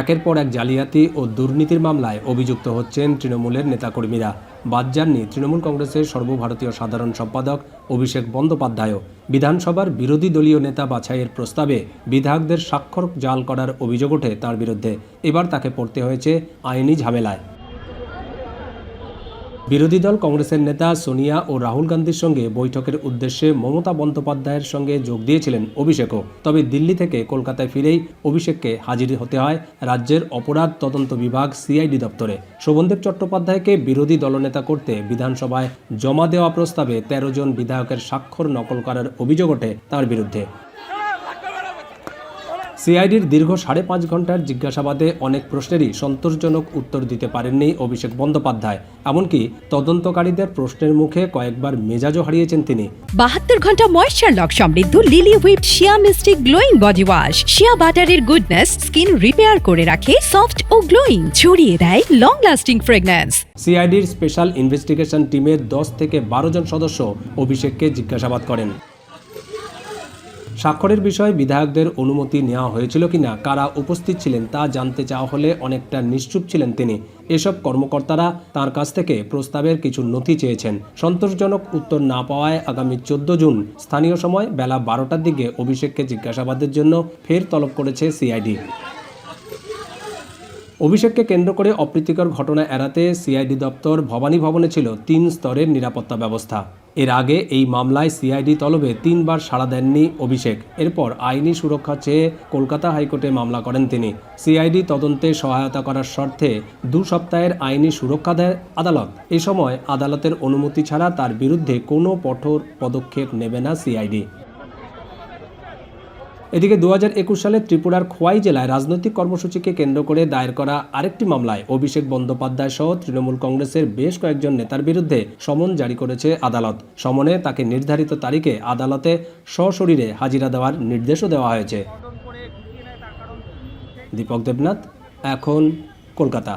একের পর এক জালিয়াতি ও দুর্নীতির মামলায় অভিযুক্ত হচ্ছেন তৃণমূলের নেতাকর্মীরা। বাদ যাননি তৃণমূল কংগ্রেসের সর্বভারতীয় সাধারণ সম্পাদক অভিষেক বন্দ্যোপাধ্যায়ও। বিধানসভার বিরোধী দলীয় নেতা বাছাইয়ের প্রস্তাবে বিধায়কদের স্বাক্ষর জাল করার অভিযোগ ওঠে তাঁর বিরুদ্ধে। এবার তাকে পড়তে হয়েছে আইনি ঝামেলায়। বিরোধী দল কংগ্রেসের নেতা সোনিয়া ও রাহুল গান্ধীর সঙ্গে বৈঠকের উদ্দেশ্যে মমতা বন্দ্যোপাধ্যায়ের সঙ্গে যোগ দিয়েছিলেন অভিষেকও। তবে দিল্লি থেকে কলকাতায় ফিরেই অভিষেককে হাজির হতে হয় রাজ্যের অপরাধ তদন্ত বিভাগ সিআইডি দপ্তরে। শোভনদেব চট্টোপাধ্যায়কে বিরোধী দলনেতা করতে বিধানসভায় জমা দেওয়া প্রস্তাবে 13 জন বিধায়কের স্বাক্ষর নকল করার অভিযোগ ওঠে তার বিরুদ্ধে। সিআইডির দীর্ঘ 5.5 ঘন্টার জিজ্ঞাসাবাদে অনেক প্রশ্নেরই সন্তোষজনক উত্তর দিতে পারেননি অভিষেক বন্দ্যোপাধ্যায়। এমনকি তদন্তকারীদের প্রশ্নের মুখে কয়েকবার মেজাজও হারিয়েছেন তিনি। 72 ঘন্টা ময়েশ্চার লক সমৃদ্ধ লিলি হুইপড শিয়া মিস্টিক গ্লোয়িং বডি ওয়াশ। শিয়া বাটারের গুডনেস স্কিন রিপেয়ার করে রাখে সফট ও গ্লোয়িং, ছড়িয়ে দেয় লং লাস্টিং ফ্রেগন্যান্স। সিআইডির স্পেশাল ইনভেস্টিগেশন টিমের 10 থেকে 12 জন সদস্য অভিষেককে জিজ্ঞাসাবাদ করেন। স্বাক্ষরের বিষয়ে বিধায়কদের অনুমতি নেওয়া হয়েছিল কিনা, কারা উপস্থিত ছিলেন তা জানতে চাওয়া হলে অনেকটা নিশ্চুপ ছিলেন তিনি। এসব কর্মকর্তারা তার কাছ থেকে প্রস্তাবের কিছু নথি চেয়েছেন। সন্তোষজনক উত্তর না পাওয়ায় আগামী 14 জুন স্থানীয় সময় বেলা 12টার দিকে অভিষেককে জিজ্ঞাসাবাদের জন্য ফের তলব করেছে সিআইডি। অভিষেককে কেন্দ্র করে অপ্রীতিকর ঘটনা এড়াতে সিআইডি দপ্তর ভবানী ভবনে ছিল 3 স্তরের নিরাপত্তা ব্যবস্থা। এর আগে এই মামলায় সিআইডি তলবে 3 বার সাড়া দেননি অভিষেক। এরপর আইনি সুরক্ষা চেয়ে কলকাতা হাইকোর্টে মামলা করেন তিনি। সিআইডি তদন্তে সহায়তা করার শর্তে 2 সপ্তাহের আইনি সুরক্ষা দেয় আদালত। এ সময় আদালতের অনুমতি ছাড়া তার বিরুদ্ধে কোনো কঠোর পদক্ষেপ নেবে না সিআইডি। এদিকে 2021 সালে ত্রিপুরার খোয়াই জেলায় রাজনৈতিক কর্মসূচিকে কেন্দ্র করে দায়ের করা আরেকটি মামলায় অভিষেক বন্দ্যোপাধ্যায় সহ তৃণমূল কংগ্রেসের বেশ কয়েকজন নেতার বিরুদ্ধে সমন জারি করেছে আদালত। সমনে তাকে নির্ধারিত তারিখে আদালতে সশরীরে হাজিরা দেওয়ার নির্দেশও দেওয়া হয়েছে। দীপক দেবনাথ, এখন কলকাতা।